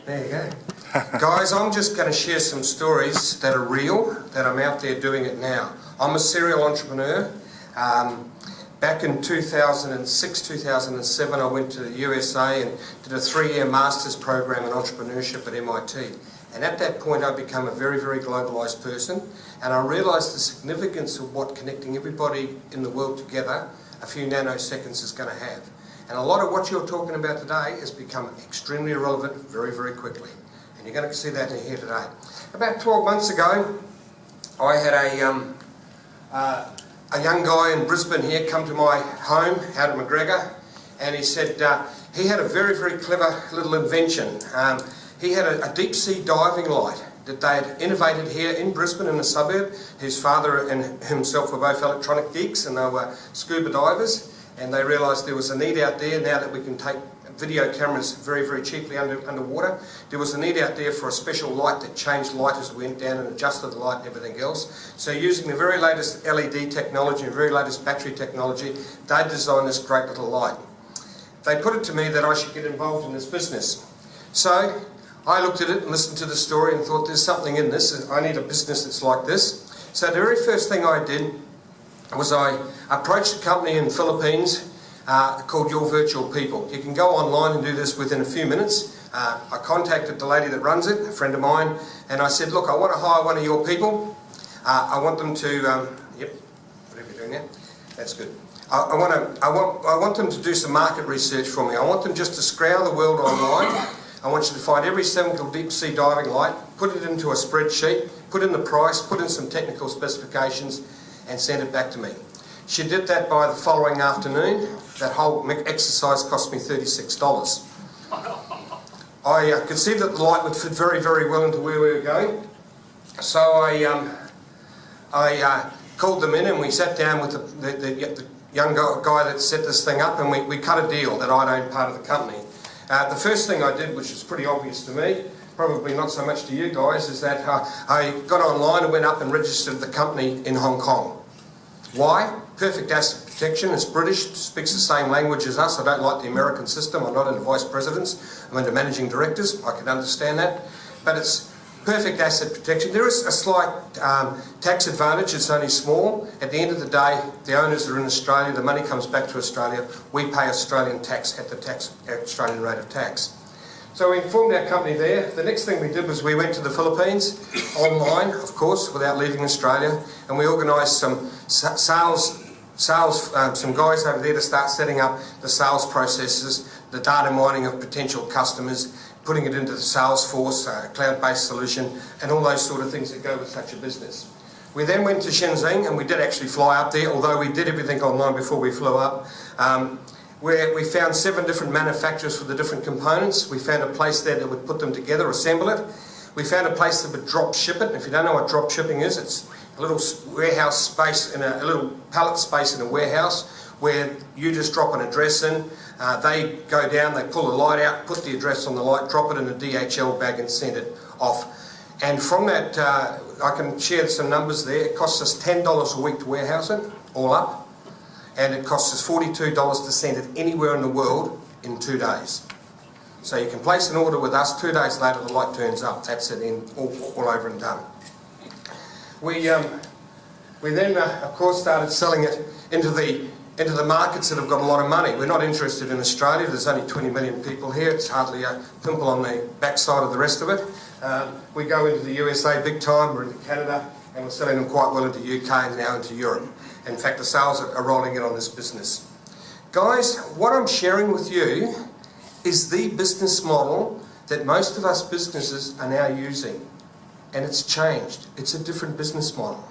There you go. Guys, I'm just going to share some stories that are real, that I'm out there doing it now. I'm a serial entrepreneur. Back in 2006, 2007, I went to the USA and did a 3-year master's program in entrepreneurship at MIT. And at that point, I became a very, very globalised person. And I realised the significance of what connecting everybody in the world together a few nanoseconds is going to have. And a lot of what you're talking about today has become extremely relevant very, very quickly. And you're going to see that in here today. About 12 months ago, I had a young guy in Brisbane here come to my home out of McGregor, and he said he had a very, very clever little invention. He had a deep sea diving light that they had innovated here in Brisbane in a suburb. His father and himself were both electronic geeks, and they were scuba divers, and they realised there was a need out there now that we can take video cameras very, very cheaply underwater. There was a need out there for a special light that changed light as we went down and adjusted the light and everything else. So using the very latest LED technology and very latest battery technology, they designed this great little light. They put it to me that I should get involved in this business. So I looked at it and listened to the story and thought, there's something in this. I need a business that's like this. So the very first thing I did was I approached a company in the Philippines called Your Virtual People. You can go online and do this within a few minutes. I contacted the lady that runs it, a friend of mine, and I said, look, I want to hire one of your people. I want them to, yep, whatever you're doing there, that's good. I want them to do some market research for me. I want them just to scour the world online. I want you to find every single deep sea diving light, put it into a spreadsheet, put in the price, put in some technical specifications, and send it back to me. She did that by the following afternoon. That whole exercise cost me $36. I could see that the light would fit very, very well into where we were going. So I called them in and we sat down with the young guy that set this thing up, and we cut a deal that I'd own part of the company. The first thing I did, which was pretty obvious to me, probably not so much to you guys, is that I got online and went up and registered the company in Hong Kong. Why? Perfect asset protection. It's British, speaks the same language as us. I don't like the American system. I'm not into vice presidents. I'm into managing directors. I can understand that. But it's perfect asset protection. There is a slight tax advantage. It's only small. At the end of the day, the owners are in Australia. The money comes back to Australia. We pay Australian tax at the Australian rate of tax. So we informed our company there. The next thing we did was we went to the Philippines, online, of course, without leaving Australia, and we organised some some guys over there to start setting up the sales processes, the data mining of potential customers, putting it into the Salesforce, cloud-based solution, and all those sort of things that go with such a business. We then went to Shenzhen, and we did actually fly up there, although we did everything online before we flew up. Where we found 7 different manufacturers for the different components. We found a place there that would put them together, assemble it. We found a place that would drop ship it. If you don't know what drop shipping is, it's a little warehouse space, a little pallet space in a warehouse where you just drop an address in. They go down, they pull the light out, put the address on the light, drop it in a DHL bag and send it off. And from that, I can share some numbers there. It costs us $10 a week to warehouse it, all up. And it costs us $42 to send it anywhere in the world in 2 days. So you can place an order with us, 2 days later the light turns up. That's it, all over and done. We then, of course, started selling it into the markets that have got a lot of money. We're not interested in Australia. There's only 20 million people here. It's hardly a pimple on the backside of the rest of it. We go into the USA big time. We're into Canada, and we're selling them quite well into the UK and now into Europe. In fact, the sales are rolling in on this business. Guys, what I'm sharing with you is the business model that most of us businesses are now using. And it's changed. It's a different business model.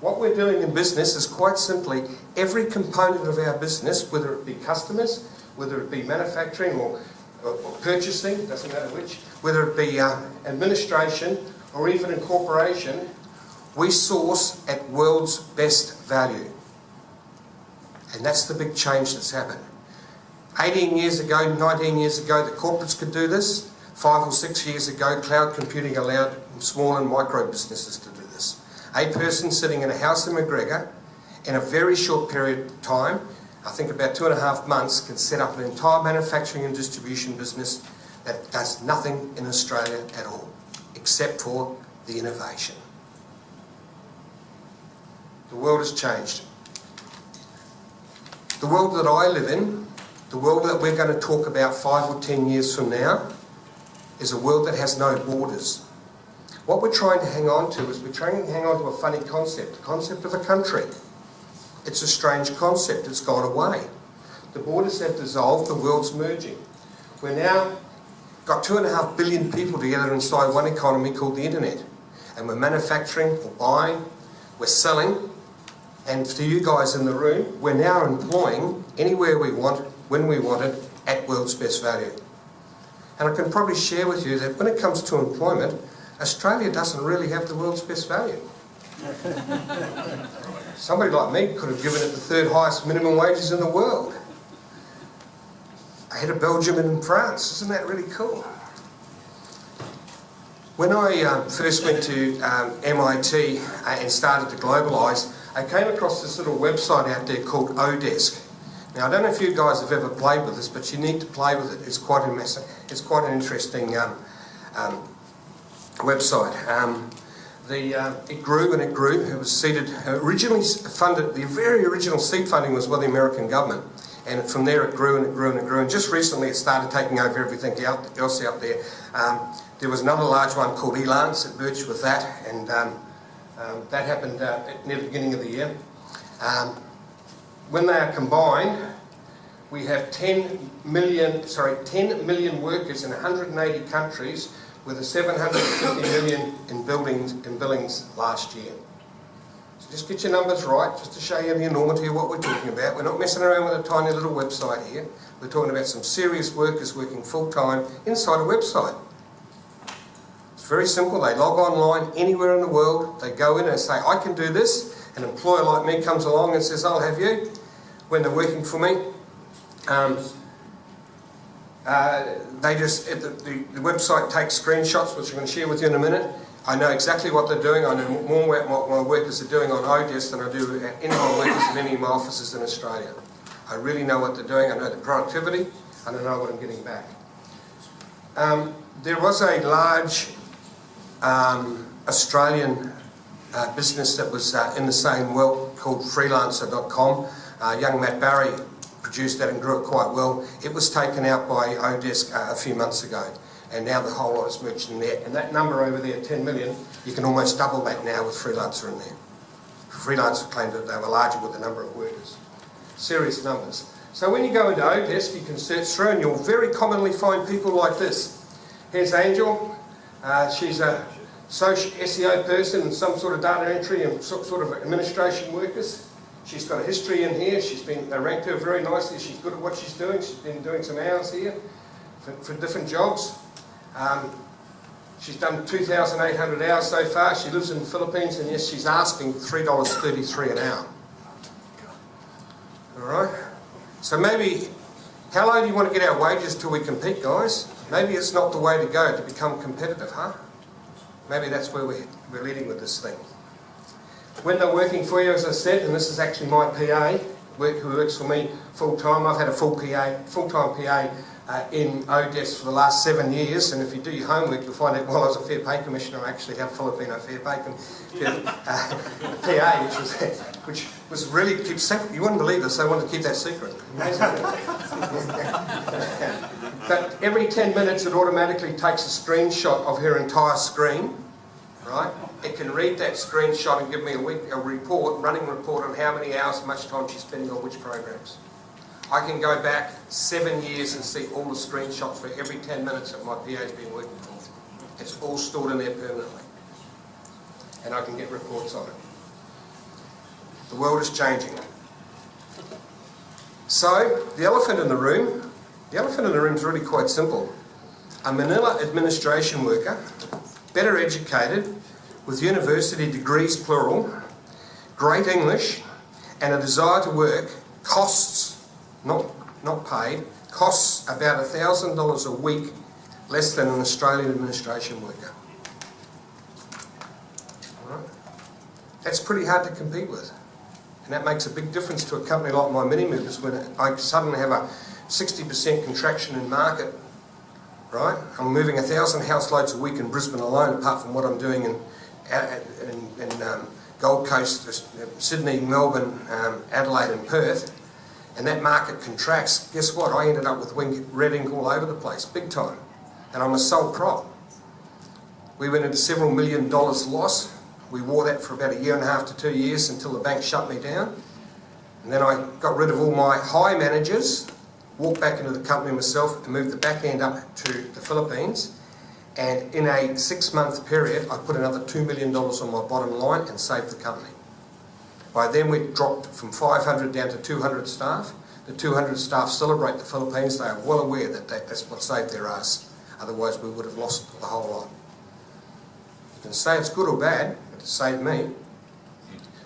What we're doing in business is quite simply every component of our business, whether it be customers, whether it be manufacturing or purchasing, doesn't matter which, whether it be administration or even incorporation, we source at world's best value. And that's the big change that's happened. 18 years ago, 19 years ago, the corporates could do this. 5 or 6 years ago, cloud computing allowed small and micro businesses to do this. A person sitting in a house in McGregor, in a very short period of time, I think about 2.5 months, can set up an entire manufacturing and distribution business that does nothing in Australia at all, except for the innovation. The world has changed. The world that I live in, the world that we're going to talk about 5 or 10 years from now, is a world that has no borders. What we're trying to hang on to is we're trying to hang on to a funny concept, the concept of a country. It's a strange concept, it's gone away. The borders have dissolved, the world's merging. We're now got 2.5 billion people together inside one economy called the internet. And we're manufacturing, we're buying, we're selling, and to you guys in the room, we're now employing anywhere we want, when we want it, at world's best value. And I can probably share with you that when it comes to employment, Australia doesn't really have the world's best value. Somebody like me could have given it the 3rd highest minimum wages in the world. Ahead of Belgium and France. Isn't that really cool? When I first went to MIT and started to globalise, I came across this little website out there called Odesk. Now, I don't know if you guys have ever played with this, but you need to play with it. It's quite an interesting website. It grew and it grew. It was seeded, originally funded, the very original seed funding was by the American government. And from there it grew and it grew and it grew. And just recently it started taking over everything else out there. There was another large one called Elance that merged with that. And that happened near the beginning of the year. When they are combined, we have 10 million workers in 180 countries with a 750 million in billings last year. So just get your numbers right, just to show you the enormity of what we're talking about. We're not messing around with a tiny little website here. We're talking about some serious workers working full-time inside a website. It's very simple. They log online anywhere in the world. They go in and say, I can do this. An employer like me comes along and says, I'll have you. When they're working for me, the website takes screenshots, which I'm going to share with you in a minute. I know exactly what they're doing. I know more what my workers are doing on Odesk than I do at any of my workers in any of my offices in Australia. I really know what they're doing. I know the productivity, and I know what I'm getting back. There was a large Australian business that was in the same world called freelancer.com. Young Matt Barry produced that and grew it quite well. It was taken out by Odesk a few months ago, and now the whole lot is merged in there. And that number over there, 10 million, you can almost double that now with Freelancer in there. Freelancer claimed that they were larger with the number of workers. Serious numbers. So when you go into Odesk, you can search through and you'll very commonly find people like this. Here's Angel. She's a social SEO person and some sort of data entry and sort of administration workers. She's got a history in here. They ranked her very nicely. She's good at what she's doing. She's been doing some hours here for different jobs. She's done 2,800 hours so far. She lives in the Philippines, and yes, she's asking $3.33 an hour. All right? So maybe, how low do you want to get our wages till we compete, guys? Maybe it's not the way to go to become competitive, huh? Maybe that's where we're leading with this thing. When they're working for you, as I said, and this is actually my PA, who works for me full-time. I've had a full-time PA in Odesk for the last 7 years, and if you do your homework, you'll find out while I was a Fair Pay Commissioner, I actually had a Filipino Fair Pay PA, which was really kept secret. You wouldn't believe this, they wanted to keep that secret. But every 10 minutes, it automatically takes a screenshot of her entire screen, right? It can read that screenshot and give me a running report on how many hours, how much time she's spending on which programs. I can go back 7 years and see all the screenshots for every 10 minutes that my PA's been working for. It's all stored in there permanently. And I can get reports on it. The world is changing. So, the elephant in the room is really quite simple. A Manila administration worker, better educated, with university degrees plural, great English, and a desire to work, costs, not paid, costs about $1,000 a week less than an Australian administration worker. All right? That's pretty hard to compete with. And that makes a big difference to a company like my Mini Movers when I suddenly have a 60% contraction in market, right? I'm moving 1,000 house loads a week in Brisbane alone, apart from what I'm doing in Gold Coast, Sydney, Melbourne, Adelaide and Perth, and that market contracts. Guess what? I ended up with red ink all over the place, big time. And I'm a sole prop. We went into several $1 million loss. We wore that for about 1.5 to 2 years until the bank shut me down. And then I got rid of all my high managers, walked back into the company myself and moved the back end up to the Philippines. And in a 6-month period, I put another $2 million on my bottom line and saved the company. By then we dropped from 500 down to 200 staff. The 200 staff celebrate the Philippines. They are well aware that that's what saved their ass. Otherwise we would have lost the whole lot. You can say it's good or bad, but it saved me.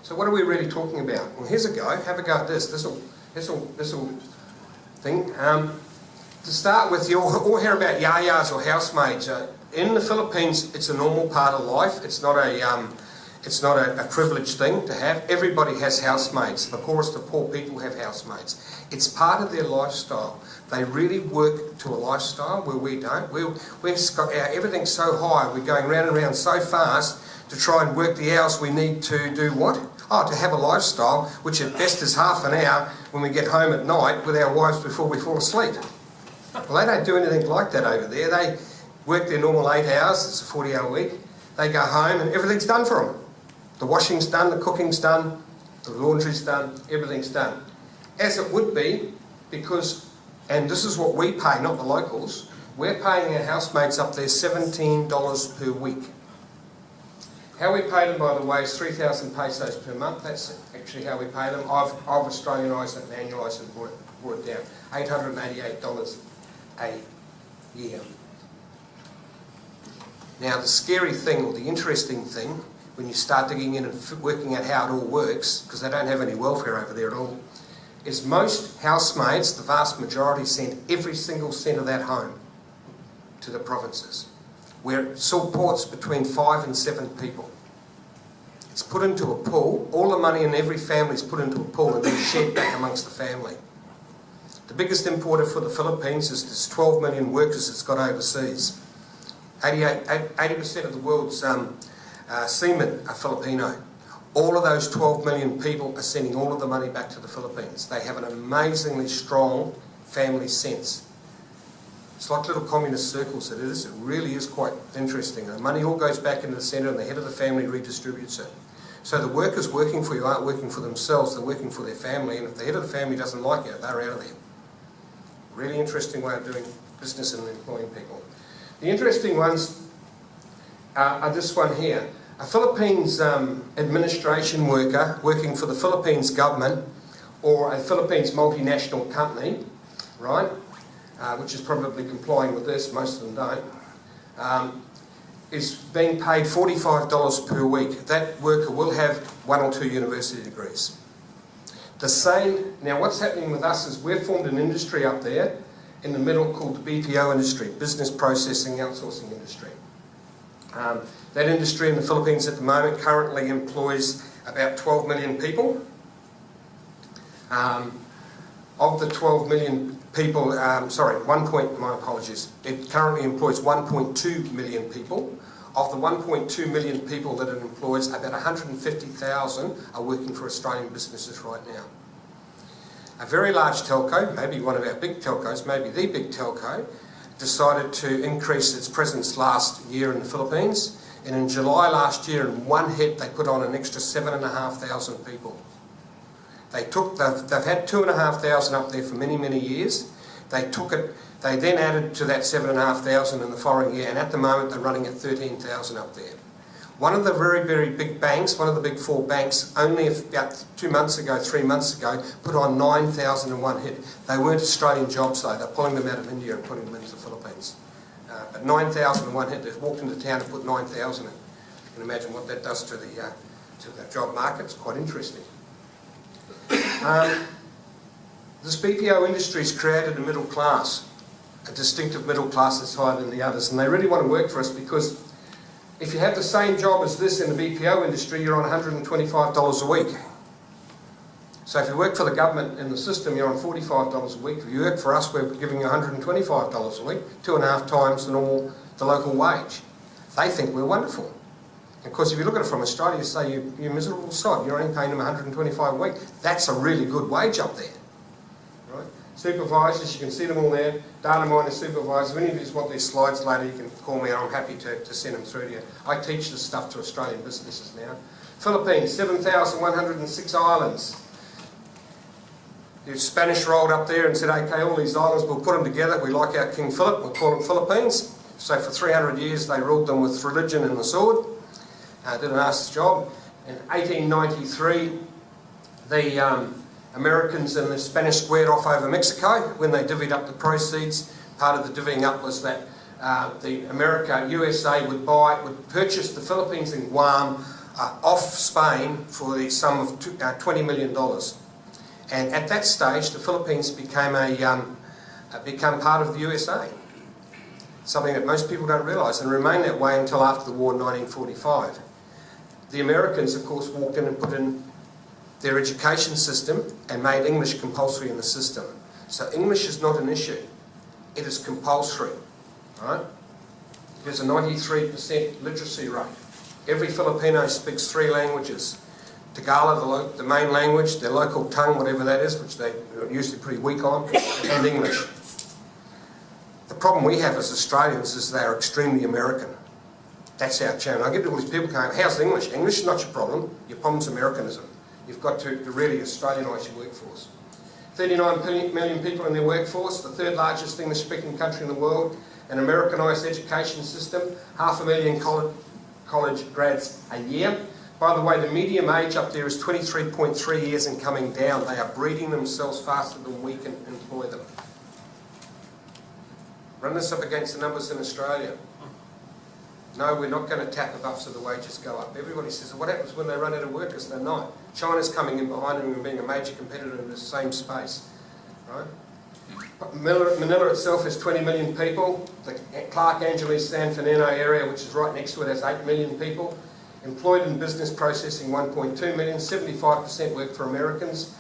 So what are we really talking about? Well, here's a go. Have a go at this. This'll thing. To start with, you all hear about yayas or housemaids. In the Philippines, it's a normal part of life. It's not a privileged thing to have. Everybody has housemates. The poorest of poor people have housemates. It's part of their lifestyle. They really work to a lifestyle where we don't. We've got everything so high. We're going round and round so fast to try and work the hours we need to do what? Oh, to have a lifestyle, which at best is half an hour when we get home at night with our wives before we fall asleep. Well, they don't do anything like that over there. They work their normal 8 hours. It's a 40-hour week. They go home and everything's done for them. The washing's done, the cooking's done, the laundry's done, everything's done. As it would be, because, and this is what we pay, not the locals, we're paying our housemates up there $17 per week. How we pay them, by the way, is 3,000 pesos per month. That's actually how we pay them. I've Australianised it and annualised it and brought it down. $888 a year. Now, the scary thing, or the interesting thing, when you start digging in and working out how it all works, because they don't have any welfare over there at all, is most housemaids, the vast majority, send every single cent of that home to the provinces, where it supports between 5 and 7 people. It's put into a pool. All the money in every family is put into a pool and then shared back amongst the family. The biggest importer for the Philippines is this 12 million workers it's got overseas. 80% of the world's seamen are Filipino. All of those 12 million people are sending all of the money back to the Philippines. They have an amazingly strong family sense. It's like little communist circles, it is. It really is quite interesting. The money all goes back into the centre and the head of the family redistributes it. So the workers working for you aren't working for themselves, they're working for their family, and if the head of the family doesn't like you, they're out of there. Really interesting way of doing business and employing people. The interesting ones are this one here. A Philippines administration worker working for the Philippines government or a Philippines multinational company, right, which is probably complying with this, most of them don't, is being paid $45 per week. That worker will have 1 or 2 university degrees. The same, now what's happening with us is we've formed an industry up there in the middle called the BPO industry, Business Processing Outsourcing Industry. That industry in the Philippines at the moment currently employs about 12 million people. Of the 12 million people, my apologies, it currently employs 1.2 million people. Of the 1.2 million people that it employs, about 150,000 are working for Australian businesses right now. A very large telco, maybe one of our big telcos, maybe the big telco, decided to increase its presence last year in the Philippines, and in July last year, in one hit, they put on an extra 7,500 people. They've had 2,500 up there for many, many years. They then added to that 7,500 in the following year, and at the moment they're running at 13,000 up there. One of the very, very big banks, one of the big 4 banks, only about 2 months ago, 3 months ago, put on 9,000 in one hit. They weren't Australian jobs though, they're pulling them out of India and putting them into the Philippines. But 9,000 in one hit, they've walked into town and put 9,000 in. You can imagine what that does to the job market. It's quite interesting. This BPO industry has created a middle class, a distinctive middle class that's higher than the others, and they really want to work for us because if you have the same job as this in the BPO industry, you're on $125 a week. So if you work for the government in the system, you're on $45 a week. If you work for us, we're giving you $125 a week, 2.5 times the local wage. They think we're wonderful. Of course, if you look at it from Australia, you say you're a miserable sod. You're only paying them $125 a week. That's a really good wage up there. Right? Supervisors, you can see them all there. Data miners, supervisors. If any of you want these slides later, you can call me. I'm happy to send them through to you. I teach this stuff to Australian businesses now. Philippines, 7,106 islands. The Spanish rolled up there and said, okay, all these islands, we'll put them together. We like our King Philip, we'll call them Philippines. So for 300 years they ruled them with religion and the sword. Did a nice job. In 1893, the Americans and the Spanish squared off over Mexico when they divvied up the proceeds. Part of the divvying up was that USA would purchase the Philippines and Guam off Spain for the sum of $20 million. And at that stage, the Philippines became part of the USA. Something that most people don't realise, and remained that way until after the war in 1945. The Americans, of course, walked in and put in their education system and made English compulsory in the system. So English is not an issue. It is compulsory. Right? There's a 93% literacy rate. Every Filipino speaks 3 languages. Tagalog, the main language, their local tongue, whatever that is, which they're usually pretty weak on, and English. The problem we have as Australians is they are extremely American. That's our challenge. I get all these people going, how's English? English is not your problem. Your problem's Americanism. You've got to really Australianise your workforce. 39 million people in their workforce, the 3rd largest English-speaking country in the world, an Americanised education system, 500,000 college grads a year. By the way, the median age up there is 23.3 years and coming down. They are breeding themselves faster than we can employ them. Run this up against the numbers in Australia. No, we're not going to tap above so the wages go up. Everybody says, what happens when they run out of workers? They're not. China's coming in behind them and being a major competitor in the same space. Right? Manila itself has 20 million people. The Clark Angeles San Fernando area, which is right next to it, has 8 million people. Employed in business processing, 1.2 million. 75% work for Americans,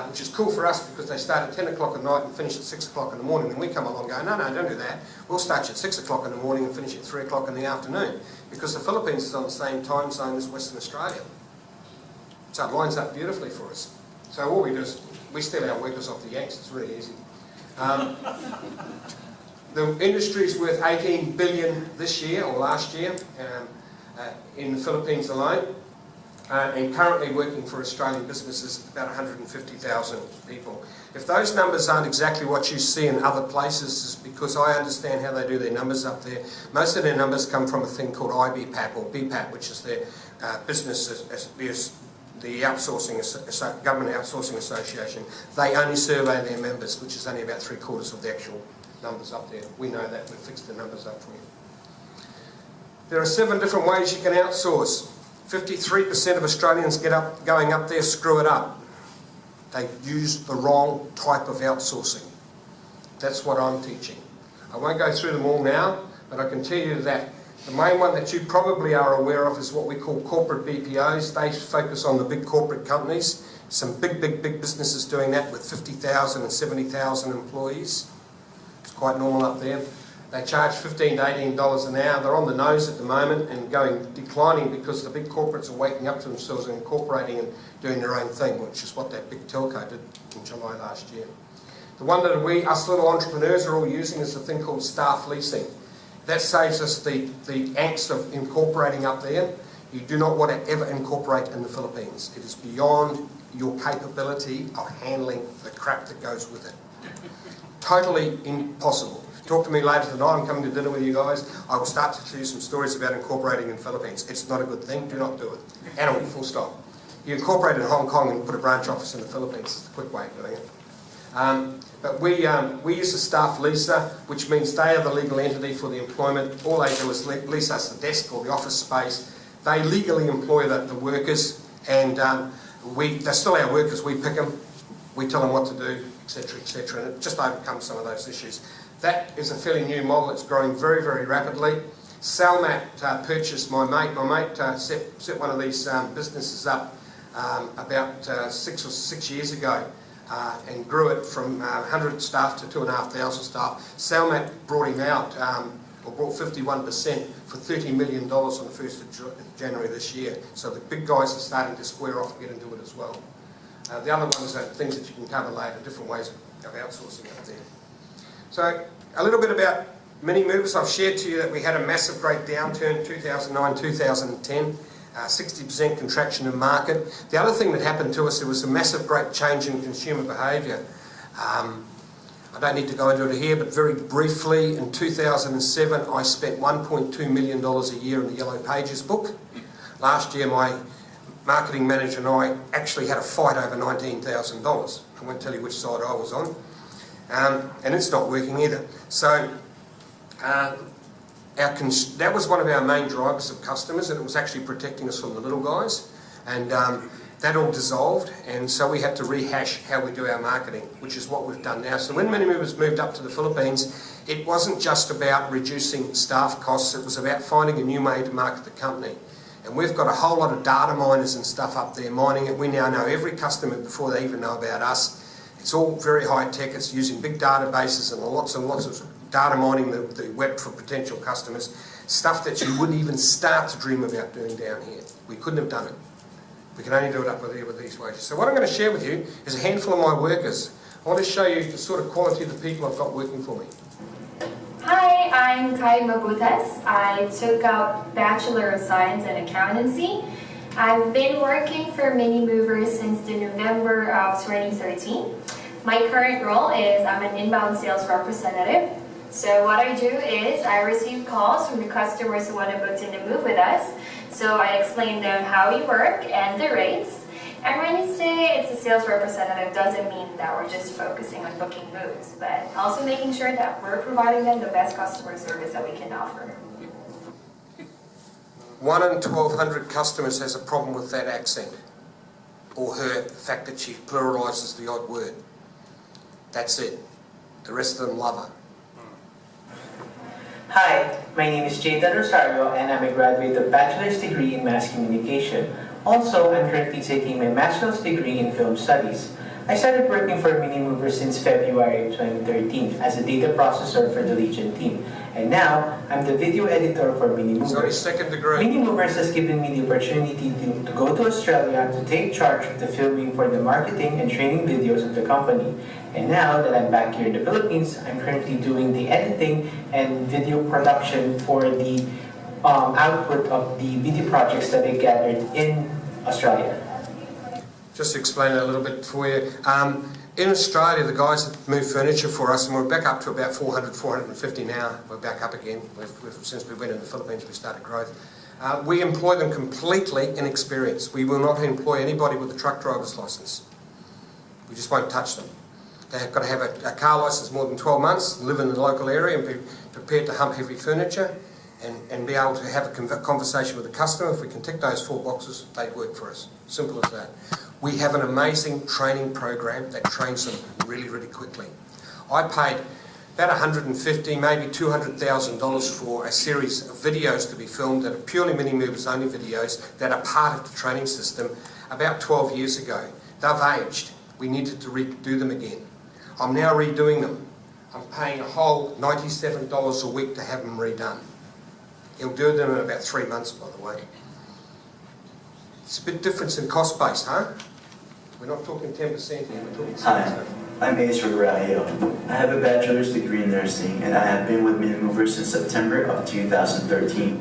which is cool for us because they start at 10 o'clock at night and finish at 6 o'clock in the morning. And we come along and go, no, don't do that. We'll start at 6 o'clock in the morning and finish at 3 o'clock in the afternoon. Because the Philippines is on the same time zone as Western Australia. So it lines up beautifully for us. So all we do is we steal our workers off the Yanks. It's really easy. The industry is worth 18 billion this year or last year in the Philippines alone, and currently working for Australian businesses about 150,000 people. If those numbers aren't exactly what you see in other places, it's because I understand how they do their numbers up there. Most of their numbers come from a thing called IBPAP or BPAP, which is their the outsourcing, government outsourcing association. They only survey their members, which is only about 3/4 of the actual numbers up there. We know that. We've fixed the numbers up for you. There are 7 different ways you can outsource. 53% of Australians going up there screw it up. They use the wrong type of outsourcing. That's what I'm teaching. I won't go through them all now, but I can tell you that the main one that you probably are aware of is what we call corporate BPOs. They focus on the big corporate companies. Some big businesses doing that with 50,000 and 70,000 employees. It's quite normal up there. They charge $15 to $18 an hour. They're on the nose at the moment and declining because the big corporates are waking up to themselves and incorporating and doing their own thing, which is what that big telco did in July last year. The one that us little entrepreneurs are all using is a thing called staff leasing. That saves us the angst of incorporating up there. You do not want to ever incorporate in the Philippines. It is beyond your capability of handling the crap that goes with it. Totally impossible. Talk to me later tonight. I'm coming to dinner with you guys. I will start to tell you some stories about incorporating in the Philippines. It's not a good thing. Do not do it. At all. Full stop. You incorporate in Hong Kong and put a branch office in the Philippines. It's the quick way of doing it. But we use a staff leaser, which means they are the legal entity for the employment. All they do is lease us the desk or the office space. They legally employ the workers, and they're still our workers. We pick them. We tell them what to do, etc., etc. And it just overcomes some of those issues. That is a fairly new model. It's growing very, very rapidly. Salmat purchased my mate. My mate set one of these businesses up about 6 years ago and grew it from 100 staff to 2,500 staff. Salmat brought him out, or brought 51% for $30 million on the 1st of January this year. So the big guys are starting to square off and get into it as well. The other ones are things that you can cover later, different ways of outsourcing up there. So a little bit about mini movers. I've shared to you that we had a massive great downturn 2009-2010, 60% contraction in market. The other thing that happened to us, there was a massive great change in consumer behaviour. I don't need to go into it here, but very briefly, in 2007 I spent $1.2 million a year in the Yellow Pages book. Last year my marketing manager and I actually had a fight over $19,000. I won't tell you which side I was on. And it's not working either. So that was one of our main drivers of customers, and it was actually protecting us from the little guys. And that all dissolved, and so we had to rehash how we do our marketing, which is what we've done now. So when Mini Movers moved up to the Philippines, it wasn't just about reducing staff costs, it was about finding a new way to market the company. And we've got a whole lot of data miners and stuff up there mining it. We now know every customer before they even know about us. It's all very high tech, it's using big databases and lots of data mining the web for potential customers. Stuff that you wouldn't even start to dream about doing down here. We couldn't have done it. We can only do it up here with these wages. So what I'm going to share with you is a handful of my workers. I want to show you the sort of quality of the people I've got working for me. Hi, I'm Kai Mabutas. I took up Bachelor of Science in Accountancy. I've been working for Mini Movers since the November of 2013. My current role is I'm an inbound sales representative. So what I do is I receive calls from the customers who want to book in the move with us. So I explain them how we work and the rates. And when you say it's a sales representative, doesn't mean that we're just focusing on booking moves, but also making sure that we're providing them the best customer service that we can offer. 1 in 1,200 customers has a problem with that accent, or the fact that she pluralises the odd word. That's it. The rest of them love her. Hi, my name is Jayden Rosario and I'm a graduate of Bachelor's degree in Mass Communication. Also, I'm currently taking my Master's degree in Film Studies. I started working for Mini Movers since February 2013 as a data processor for the Legion team. And now, I'm the video editor for Mini Movers. Sorry, second degree. Mini Movers has given me the opportunity to go to Australia to take charge of the filming for the marketing and training videos of the company. And now that I'm back here in the Philippines, I'm currently doing the editing and video production for the output of the video projects that I gathered in Australia. Just to explain it a little bit for you. In Australia, the guys that move furniture for us, and we're back up to about 400, 450 now. We're back up again. Since we went in the Philippines, we started growth. We employ them completely inexperienced. We will not employ anybody with a truck driver's license. We just won't touch them. They've got to have a car license more than 12 months, live in the local area and be prepared to hump heavy furniture and be able to have a conversation with the customer. If we can tick those 4 boxes, they work for us. Simple as that. We have an amazing training program that trains them really, really quickly. I paid about $150,000, maybe $200,000 for a series of videos to be filmed that are purely Mini Movers only videos that are part of the training system about 12 years ago. They've aged. We needed to redo them again. I'm now redoing them. I'm paying a whole $97 a week to have them redone. He'll do them in about 3 months, by the way. It's a bit different in cost base, huh? We're not talking 10% here, we're talking 7%. Hi, I'm Ace Ragrayo. I have a bachelor's degree in nursing and I have been with Mini Movers since September of 2013.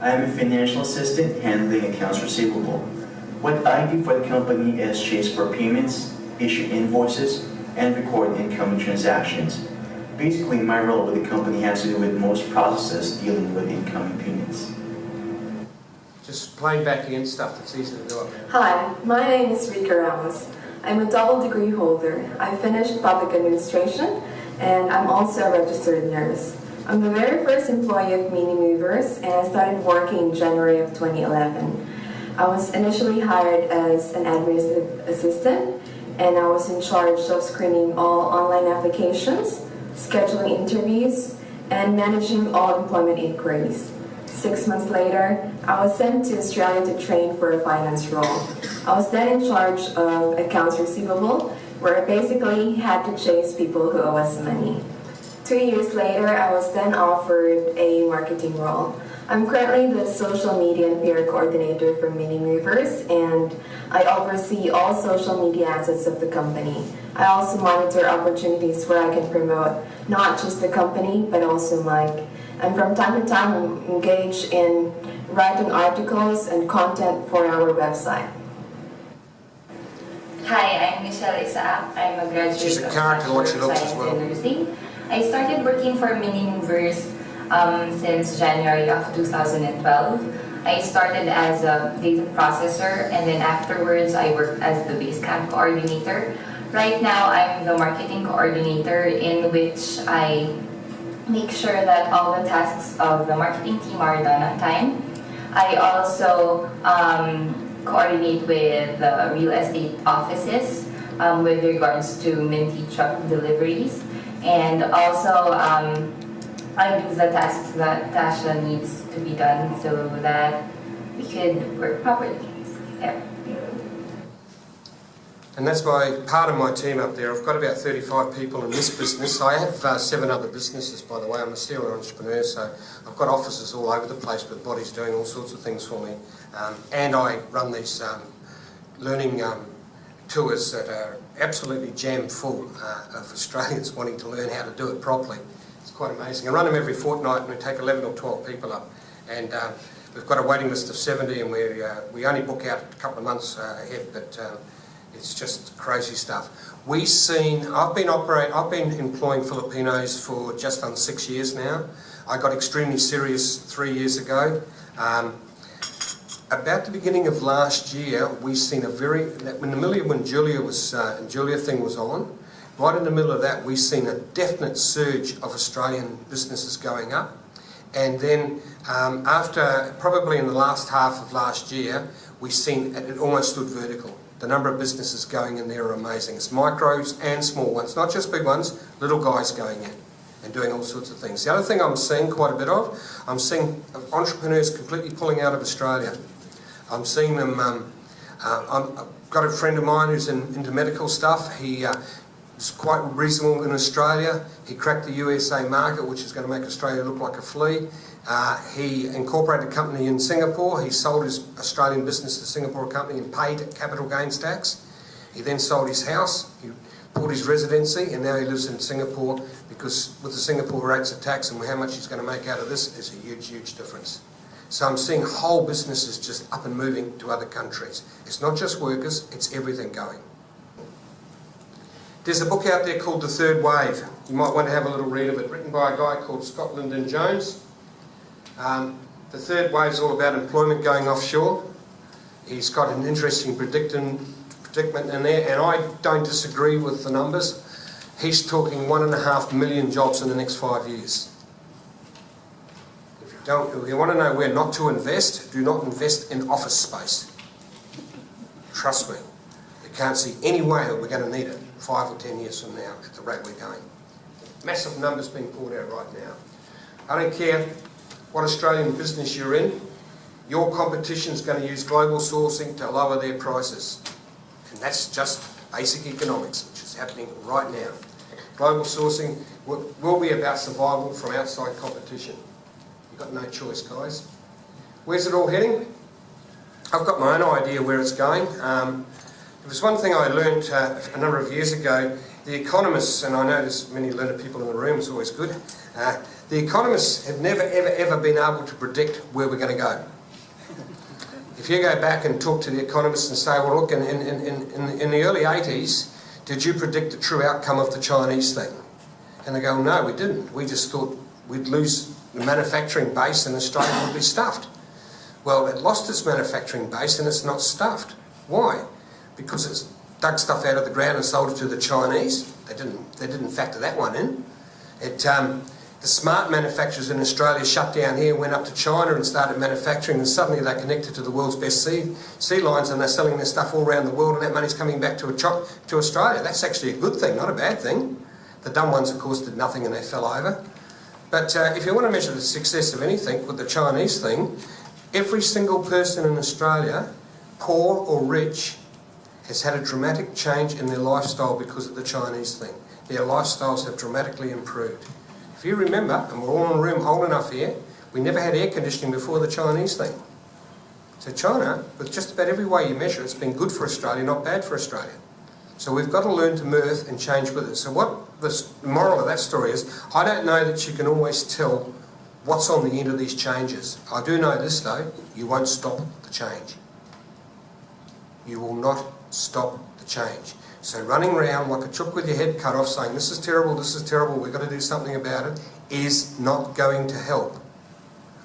I am a financial assistant handling accounts receivable. What I do for the company is chase for payments, issue invoices, and record incoming transactions. Basically, my role with the company has to do with most processes dealing with incoming payments. Just playing back again stuff that's easy to do up there. Hi, my name is Rika Ramos. I'm a double degree holder. I finished public administration and I'm also a registered nurse. I'm the very first employee of Mini Movers and I started working in January of 2011. I was initially hired as an administrative assistant and I was in charge of screening all online applications, scheduling interviews, and managing all employment inquiries. 6 months later, I was sent to Australia to train for a finance role. I was then in charge of accounts receivable, where I basically had to chase people who owe us money. 2 years later, I was then offered a marketing role. I'm currently the social media and PR coordinator for Mini Movers, and I oversee all social media assets of the company. I also monitor opportunities where I can promote not just the company, but also Mike. And from time to time, I'm engaged in writing articles and content for our website. Hi, I'm Michelle Isaac. I'm a graduate She's a of character, what she Bachelor of looks as Science well. in Nursing. I started working for Mini Movers since January of 2012. I started as a data processor, and then afterwards I worked as the Basecamp coordinator. Right now I'm the marketing coordinator, in which I make sure that all the tasks of the marketing team are done on time. I also coordinate with the real estate offices with regards to Minty truck deliveries, and also I do the tasks that Tasha needs to be done so that we could work properly. Yeah. And that's part of my team up there. I've got about 35 people in this business. I have 7 other businesses, by the way. I'm a serial entrepreneur, so I've got offices all over the place with bodies doing all sorts of things for me. And I run these learning tours that are absolutely jam full of Australians wanting to learn how to do it properly. It's quite amazing. I run them every fortnight, and we take 11 or 12 people up. And we've got a waiting list of 70, and we only book out a couple of months ahead, but it's just crazy stuff. I've been employing Filipinos for just under 6 years now. I got extremely serious 3 years ago. About the beginning of last year, we seen when Julia thing was on, right in the middle of that, we seen a definite surge of Australian businesses going up. And then after, probably in the last half of last year, we seen it almost stood vertical. The number of businesses going in there are amazing. It's micros and small ones, not just big ones, little guys going in and doing all sorts of things. The other thing I'm seeing quite a bit of, I'm seeing entrepreneurs completely pulling out of Australia. I'm seeing them, I've got a friend of mine who's into medical stuff. He is quite reasonable in Australia. He cracked the USA market, which is going to make Australia look like a flea. He incorporated a company in Singapore. He sold his Australian business to a Singapore company and paid capital gains tax. He then sold his house. He bought his residency, and now he lives in Singapore, because with the Singapore rates of tax and how much he's going to make out of this is a huge, huge difference. So I'm seeing whole businesses just up and moving to other countries. It's not just workers, it's everything going. There's a book out there called The Third Wave. You might want to have a little read of it, written by a guy called Scott Lyndon Jones. The Third Wave is all about employment going offshore. He's got an interesting predicament in there, and I don't disagree with the numbers. He's talking 1.5 million jobs in the next 5 years. If you want to know where not to invest, do not invest in office space. Trust me, you can't see any way that we're going to need it 5 or 10 years from now at the rate we're going. Massive numbers being poured out right now. I don't care what Australian business you're in, your competition's going to use global sourcing to lower their prices. And that's just basic economics, which is happening right now. Global sourcing will be about survival from outside competition. You've got no choice, guys. Where's it all heading? I've got my own idea where it's going. There was one thing I learned a number of years ago. The economists, and I know there's many learned people in the room, it's always good. The economists have never, ever, ever been able to predict where we're going to go. If you go back and talk to the economists and say, well, look, in the early 80s, did you predict the true outcome of the Chinese thing? And they go, no, we didn't. We just thought we'd lose the manufacturing base and Australia would be stuffed. Well, it lost its manufacturing base and it's not stuffed. Why? Because it's dug stuff out of the ground and sold it to the Chinese. They didn't factor that one in. The smart manufacturers in Australia shut down here, went up to China and started manufacturing, and suddenly they're connected to the world's best sea lines, and they're selling their stuff all around the world, and that money's coming back to Australia. That's actually a good thing, not a bad thing. The dumb ones, of course, did nothing and they fell over. But if you want to measure the success of anything with the Chinese thing, every single person in Australia, poor or rich, has had a dramatic change in their lifestyle because of the Chinese thing. Their lifestyles have dramatically improved. If you remember, and we're all in a room old enough here, we never had air conditioning before the Chinese thing. So China, with just about every way you measure, it's been good for Australia, not bad for Australia. So we've got to learn to mirth and change with it. So what the moral of that story is, I don't know that you can always tell what's on the end of these changes. I do know this though, you won't stop the change. You will not stop the change. So running around like a chook with your head cut off saying this is terrible, we've got to do something about it, is not going to help.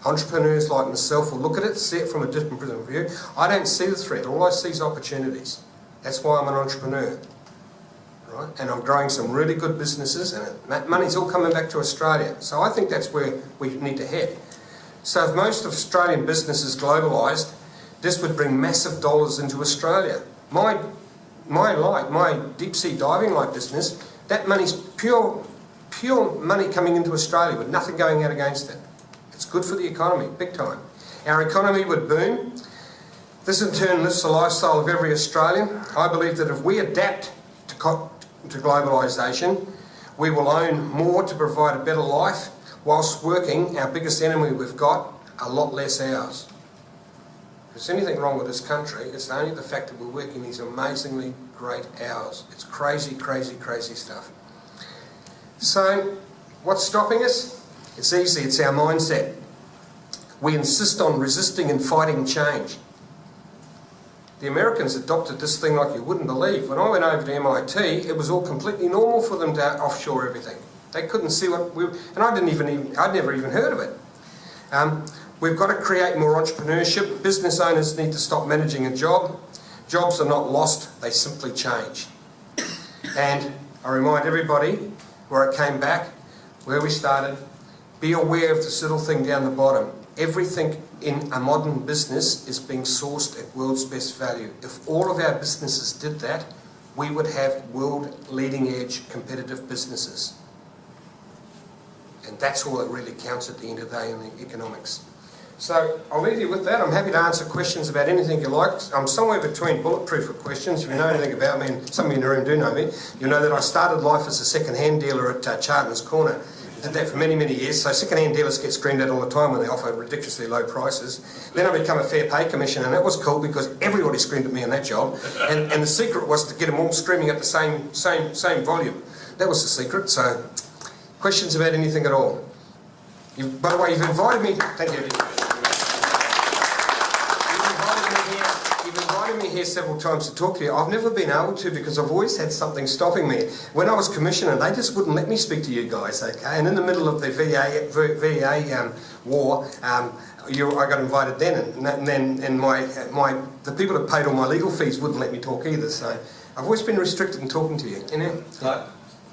Entrepreneurs like myself will look at it, see it from a different point of view. I don't see the threat, all I see is opportunities. That's why I'm an entrepreneur. Right? And I'm growing some really good businesses, and money's all coming back to Australia. So I think that's where we need to head. So if most of Australian businesses globalised, this would bring massive dollars into Australia. My deep sea diving light business, that money's pure money coming into Australia with nothing going out against it. It's good for the economy, big time. Our economy would boom. This in turn lifts the lifestyle of every Australian. I believe that if we adapt to globalisation, we will own more to provide a better life, whilst working, our biggest enemy we've got, a lot less hours. If there's anything wrong with this country, it's only the fact that we're working these amazingly great hours. It's crazy, crazy, crazy stuff. So, what's stopping us? It's easy, it's our mindset. We insist on resisting and fighting change. The Americans adopted this thing like you wouldn't believe. When I went over to MIT, it was all completely normal for them to offshore everything. They couldn't see what we... And I'd never even heard of it. We've got to create more entrepreneurship. Business owners need to stop managing a job. Jobs are not lost, they simply change. And I remind everybody where it came back, where we started, be aware of this little thing down the bottom. Everything in a modern business is being sourced at world's best value. If all of our businesses did that, we would have world leading edge competitive businesses. And that's all that really counts at the end of the day in the economics. So I'll leave you with that. I'm happy to answer questions about anything you like. I'm somewhere between bulletproof for questions. If you know anything about me, and some of you in the room do know me, you'll know that I started life as a second-hand dealer at Charters Corner. Did that for many, many years. So second-hand dealers get screamed at all the time when they offer ridiculously low prices. Then I became a fair pay commissioner, and that was cool because everybody screamed at me in that job. And the secret was to get them all screaming at the same volume. That was the secret. So questions about anything at all? By the way, you've invited me... Thank you. You've invited me here several times to talk to you. I've never been able to because I've always had something stopping me. When I was commissioner, they just wouldn't let me speak to you guys, okay? And in the middle of the VA war, I got invited then, and the people that paid all my legal fees wouldn't let me talk either. So I've always been restricted in talking to you.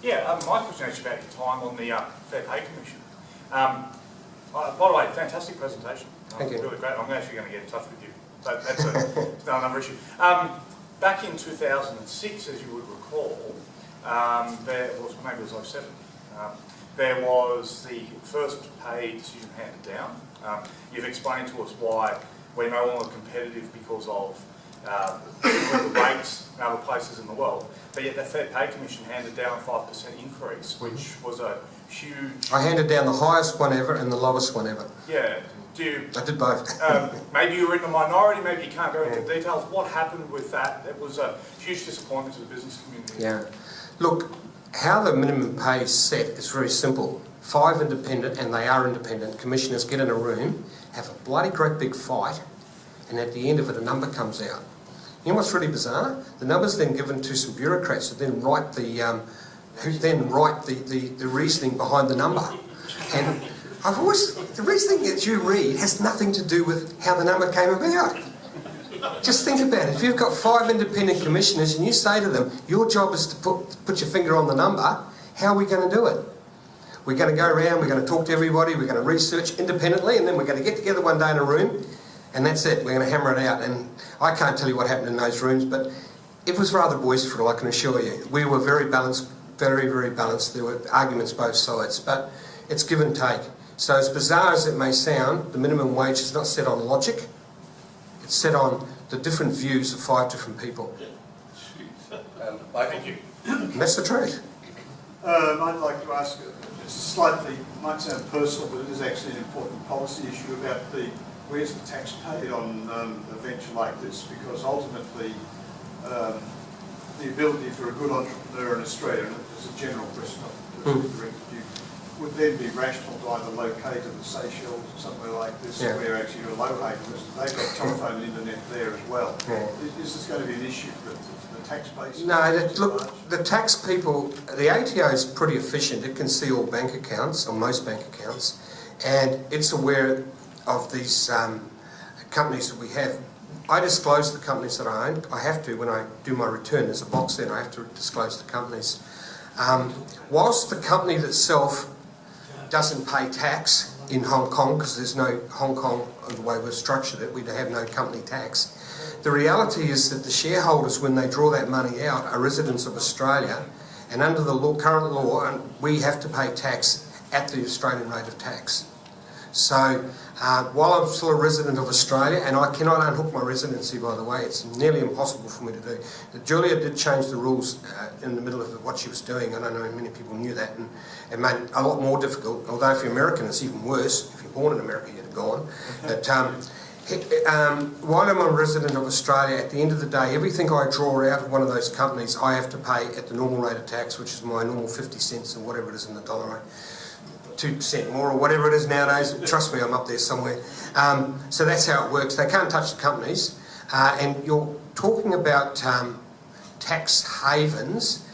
My question is about your time on the Fair Pay Commission. By the way, fantastic presentation. Thank you. Really great. I'm actually going to get in touch with you. So that's another issue. Back in 2006, as you would recall, maybe it was 07, there was the first pay decision handed down. You've explained to us why we're no longer competitive because of the rates in other places in the world. But yet the Fair Pay Commission handed down a 5% increase, which was a huge... I handed down the highest one ever and the lowest one ever. Yeah. I did both. Maybe you were in the minority, maybe you can't go into details. What happened with that? It was a huge disappointment to the business community. Yeah. Look, how the minimum pay is set is very simple. 5 independent, and they are independent, commissioners get in a room, have a bloody great big fight, and at the end of it a number comes out. You know what's really bizarre? The number's then given to some bureaucrats who then write the reasoning behind the number. And the reasoning that you read has nothing to do with how the number came about. Just think about it. If you've got 5 independent commissioners and you say to them, your job is to put your finger on the number, how are we going to do it? We're going to go around, we're going to talk to everybody, we're going to research independently, and then we're going to get together one day in a room, and that's it. We're going to hammer it out. And I can't tell you what happened in those rooms, but it was rather boisterous, I can assure you. We were very balanced, very, very balanced. There were arguments both sides. But It's give and take. So as bizarre as it may sound, the minimum wage is not set on logic. It's set on the different views of 5 different people. Thank you. And that's the truth. I'd like to ask, it's slightly, might sound personal, but it is actually an important policy issue about where's the tax paid on a venture like this, because ultimately the ability for a good entrepreneur in Australia, and it's a general question I've directed you, would then be rational to either locate in the Seychelles or somewhere like this, where actually you're located, because they've got telephone and internet there as well. Is this going to be an issue for the tax base? No, look, the tax people, the ATO is pretty efficient. It can see all bank accounts, or most bank accounts, and it's aware of these companies that we have. I disclose the companies that I own. I have to when I do my return. There's a box there and I have to disclose the companies. Whilst the company itself doesn't pay tax in Hong Kong, because there's no Hong Kong, the way we've structured it, we have no company tax. The reality is that the shareholders, when they draw that money out, are residents of Australia, and under the current law, we have to pay tax at the Australian rate of tax. So while I'm still a resident of Australia, and I cannot unhook my residency, by the way, it's nearly impossible for me to do. Julia did change the rules in the middle of what she was doing. I don't know if many people knew that, and it made it a lot more difficult, although if you're American it's even worse. If you're born in America you'd have gone. But while I'm a resident of Australia, at the end of the day, everything I draw out of one of those companies I have to pay at the normal rate of tax, which is my normal 50 cents or whatever it is in the dollar rate. 2% more or whatever it is nowadays. Trust me, I'm up there somewhere. So that's how it works. They can't touch the companies. And you're talking about tax havens.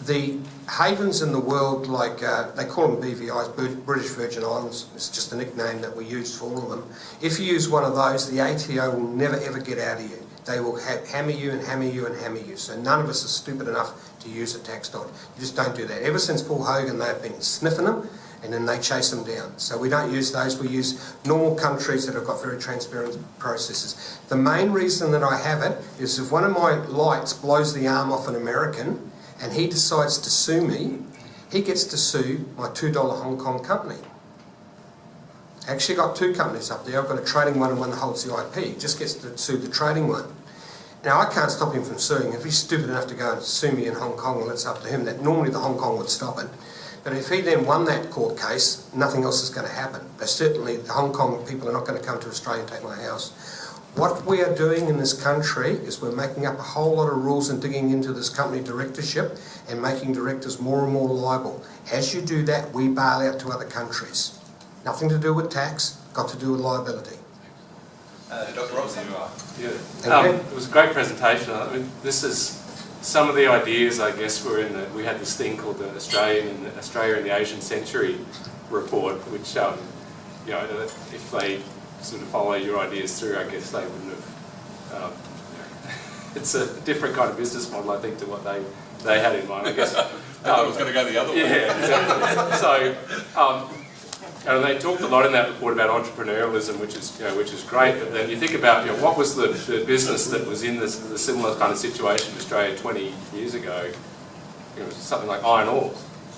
The havens in the world, like they call them BVIs, British Virgin Islands. It's just a nickname that we use for all of them. If you use one of those, the ATO will never ever get out of you. They will hammer you and hammer you and hammer you. So none of us are stupid enough to use a tax dodge. You just don't do that. Ever since Paul Hogan, they've been sniffing them, and then they chase them down. So we don't use those. We use normal countries that have got very transparent processes. The main reason that I have it is if one of my lights blows the arm off an American and he decides to sue me, he gets to sue my $2 Hong Kong company. I actually got two companies up there. I've got a trading one and one that holds the IP. He just gets to sue the trading one. Now, I can't stop him from suing. If he's stupid enough to go and sue me in Hong Kong, well, it's up to him. That normally the Hong Kong would stop it. But if he then won that court case, nothing else is going to happen. But certainly the Hong Kong people are not going to come to Australia and take my house. What we are doing in this country is we're making up a whole lot of rules and digging into this company directorship and making directors more and more liable. As you do that, we bail out to other countries. Nothing to do with tax, got to do with liability. Dr. Robson? Thank you. It was a great presentation. I mean, this is some of the ideas, I guess, were in the, we had this thing called the Australia in the Asian Century report, which, you know, if they sort of follow your ideas through, I guess they wouldn't have, it's a different kind of business model, I think, to what they had in mind, I guess. I thought it was going to go the other way. Yeah, exactly. So, and they talked a lot in that report about entrepreneurialism, which is great. But then you think about, what was the business that was in the similar kind of situation in Australia 20 years ago? It was something like iron ore,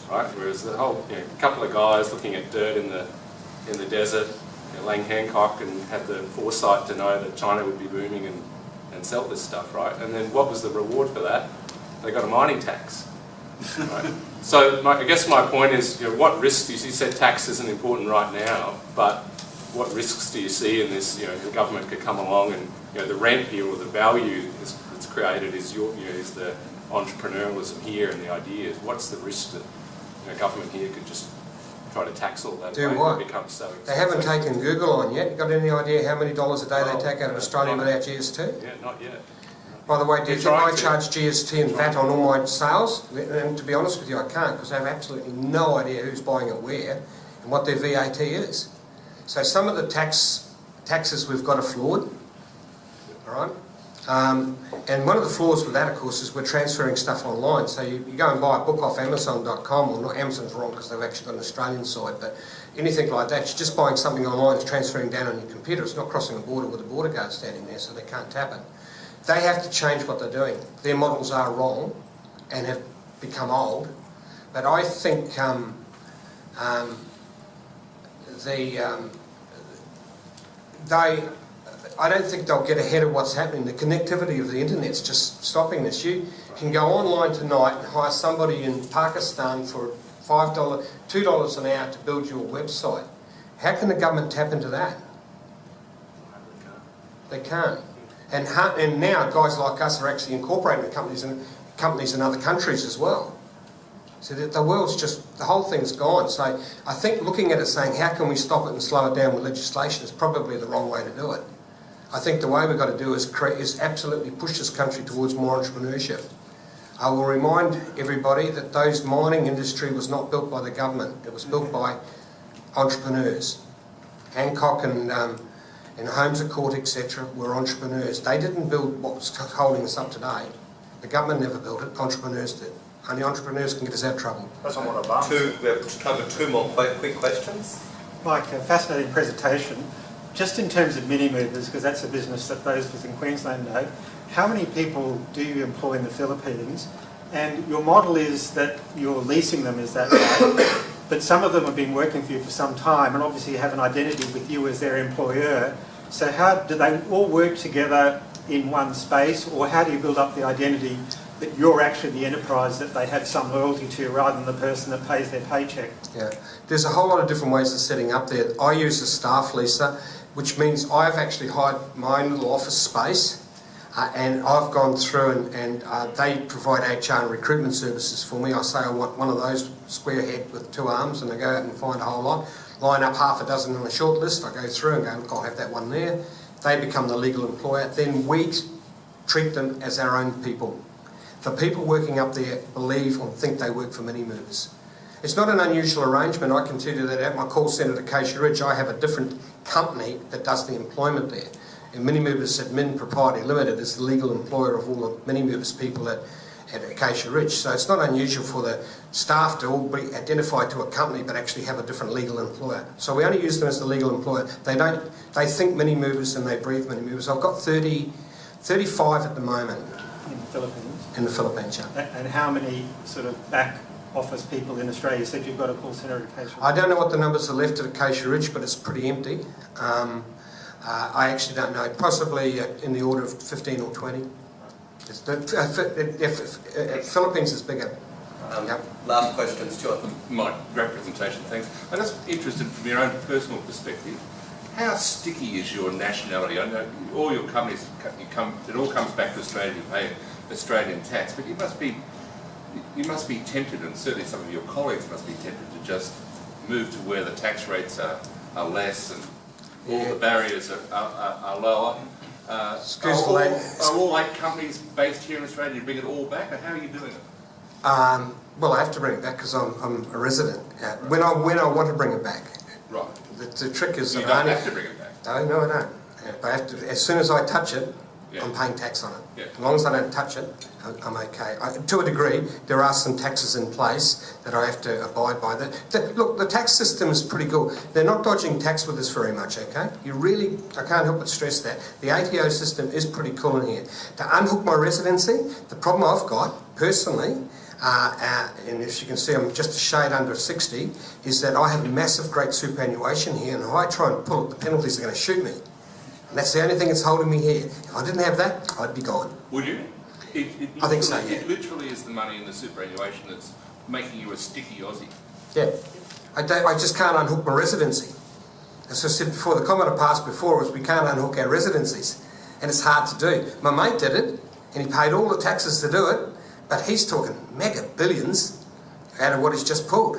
right? Whereas the whole couple of guys looking at dirt in the desert, Lang Hancock, and had the foresight to know that China would be booming and sell this stuff, right? And then what was the reward for that? They got a mining tax. Right. So I guess my point is, what risks do you see? You said tax isn't important right now, but what risks do you see in this? The government could come along and the rent here or the value that's created is is the entrepreneurialism here and the ideas. What's the risk that government here could just try to tax all that? Do what? Becomes so expensive. They haven't taken Google on yet. You got any idea how many dollars a day they take out of Australia without GST? Yeah, not yet. By the way, do you think I charge GST and VAT on all my sales? And to be honest with you, I can't, because I have absolutely no idea who's buying it where and what their VAT is. So some of the taxes we've got are flawed, all right? And one of the flaws with that, of course, is we're transferring stuff online. So you go and buy a book off Amazon.com, or not, Amazon's wrong because they've actually got an Australian side, but anything like that, you're just buying something online, it's transferring down on your computer. It's not crossing a border with a border guard standing there, so they can't tap it. They have to change what they're doing. Their models are wrong and have become old. But I think I don't think they'll get ahead of what's happening. The connectivity of the internet's just stopping this. You can go online tonight and hire somebody in Pakistan for $2 an hour to build your website. How can the government tap into that? They can't. And now guys like us are actually incorporating the companies in other countries as well. So the world's just, the whole thing's gone. So I think looking at it saying, how can we stop it and slow it down with legislation is probably the wrong way to do it. I think the way we've got to do is absolutely push this country towards more entrepreneurship. I will remind everybody that those mining industry was not built by the government. It was built by entrepreneurs. Hancock and Holmes of Court, etc., were entrepreneurs. They didn't build what's holding us up today. The government never built it. Entrepreneurs did. Only entrepreneurs can get us out of trouble. That's not what I've asked. We have time for two more quick questions. Mike, a fascinating presentation. Just in terms of mini movers, because that's a business that those of us in Queensland know, how many people do you employ in the Philippines? And your model is that you're leasing them, is that right? But some of them have been working for you for some time and obviously have an identity with you as their employer. So how do they all work together in one space, or how do you build up the identity that you're actually the enterprise that they have some loyalty to rather than the person that pays their paycheck? Yeah, there's a whole lot of different ways of setting up there. I use a staff leaser, which means I've actually hired my own little office space, and I've gone through and they provide HR and recruitment services for me. I say I want one of those square head with two arms, and I go out and find a whole lot, line up half a dozen on a short list. I go through and go, look, I'll have that one there. They become the legal employer. Then we treat them as our own people. The people working up there believe or think they work for mini movers. It's not an unusual arrangement. I can tell you that at my call centre at Acacia Ridge, I have a different company that does the employment there. And Mini Movers Admin Proprietary Limited is the legal employer of all the Mini Movers people at Acacia Ridge. So it's not unusual for the staff to all be identified to a company but actually have a different legal employer. So we only use them as the legal employer. They think Mini Movers and they breathe Mini Movers. I've got 35 at the moment. In the Philippines? In the Philippines, yeah. And how many sort of back office people in Australia? You said you've got a call centre at Acacia Ridge. I don't know what the numbers are left at Acacia Ridge, but it's pretty empty. I actually don't know. Possibly in the order of 15 or 20. Philippines is bigger. Yep. Last question, Stuart. Mike, great presentation, thanks. I'm just interested from your own personal perspective, how sticky is your nationality? I know all your companies, it all comes back to Australia, you pay Australian tax, but you must be tempted, and certainly some of your colleagues must be tempted to just move to where the tax rates are less and all the barriers are lower. Are all 8 companies based here in Australia? You bring it all back, or how are you doing it? Well, I have to bring it back because I'm a resident. When I want to bring it back. Right. The trick is you that don't have to bring it back. No, I don't. But I have to, as soon as I touch it, Yeah. I'm paying tax on it. Yeah. As long as I don't touch it, I'm okay. To a degree, there are some taxes in place that I have to abide by. Look, the tax system is pretty cool. They're not dodging tax with us very much, okay? I can't help but stress that. The ATO system is pretty cool in here. To unhook my residency, the problem I've got, personally, and as you can see I'm just a shade under 60, is that I have massive great superannuation here, and if I try and pull it, the penalties are going to shoot me. And that's the only thing that's holding me here. If I didn't have that, I'd be gone. Would you? I think so, yeah. It literally is the money in the superannuation that's making you a sticky Aussie. Yeah. I just can't unhook my residency. As I said before, the comment I passed before was we can't unhook our residencies. And it's hard to do. My mate did it, and he paid all the taxes to do it, but he's talking mega billions out of what he's just pulled.